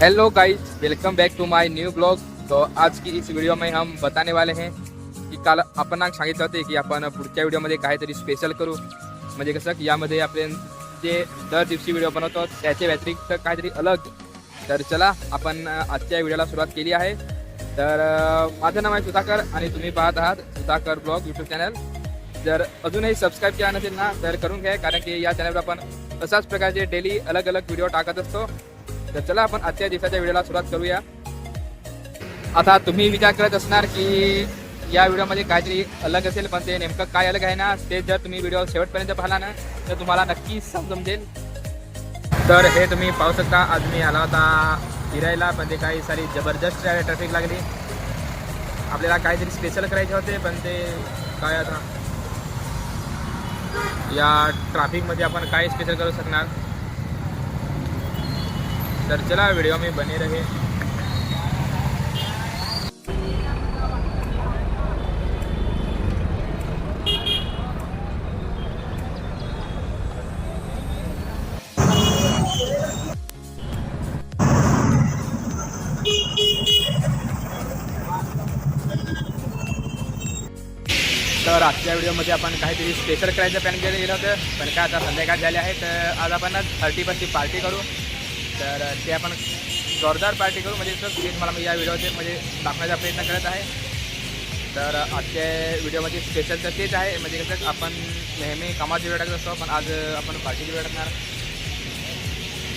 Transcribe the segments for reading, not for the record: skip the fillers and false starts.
Hello guys, welcome back to my new blog. तो आज की इस वीडियो में हम बताने वाले हैं की काल आपण सांगितलं होते की आपण पुढच्या व्हिडिओमध्ये काहीतरी स्पेशल करू। म्हणजे कसं की यामध्ये आपण जे दर दिवशी व्हिडिओ बनवतो त्याच्या व्यतिरिक्त काहीतरी अलग। तर चला आपण आजच्या व्हिडिओला सुरुवात केली आहे। तर माझं नाव आहे सुधाकर आणि तुम्ही पाहत आहात सुधाकर ब्लॉग यूट्यूब चॅनल। जर अजूनही सबस्क्राईब केला नसेल ना तर करून घ्या, कारण की या चॅनलवर आपण अशाच प्रकारचे डेली अलग अलग व्हिडिओ टाकत असतो। तर चला आपण आजच्या दिवसाच्या व्हिडिओला सुरुवात करूया। आता तुम्ही विचार करत असणार की या व्हिडिओमध्ये काहीतरी अलग असेल, पण ते नेमकं काय अलग आहे ना ते जर तुम्ही व्हिडिओ शेवटपर्यंत पाहिला ना तर तुम्हाला नक्की समजेल। तर हे तुम्ही पाहू शकता, आज मी आला होता फिरायला, पण ते काही सारी जबरदस्त ट्रॅफिक लागली। आपल्याला काहीतरी स्पेशल करायचे होते, पण ते काय आता या ट्रॅफिकमध्ये आपण काय स्पेशल करू शकणार। तर चला वीडियो में बने रहे। तर आजच्या व्हिडिओमध्ये आपण काहीतरी स्पेशल करायचं प्लॅन केलं होतं, पण काय आता संध्याकाळ झाले आहे तर आज आपण 30ची पार्टी करू। तर ते आपण जोरदार पार्टी करू, म्हणजे ते मला या व्हिडिओचे म्हणजे दाखवण्याचा प्रयत्न करत आहे। तर आजच्या व्हिडिओमध्ये स्पेशल तर तेच आहे, म्हणजे कसं आपण नेहमी कामाची व्हिडिओ टाकत असतो, पण आज आपण पार्टीची व्हिडिओ टाकणार।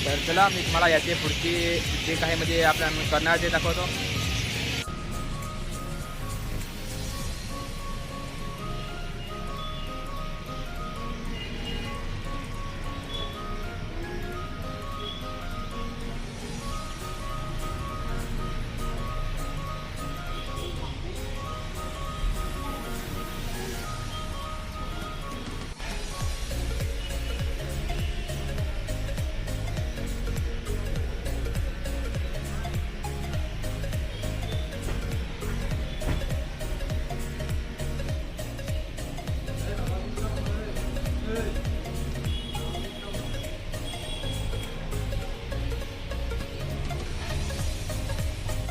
तर चला मी तुम्हाला याचे पुढची जे काही म्हणजे आपण करणार ते दाखवतो।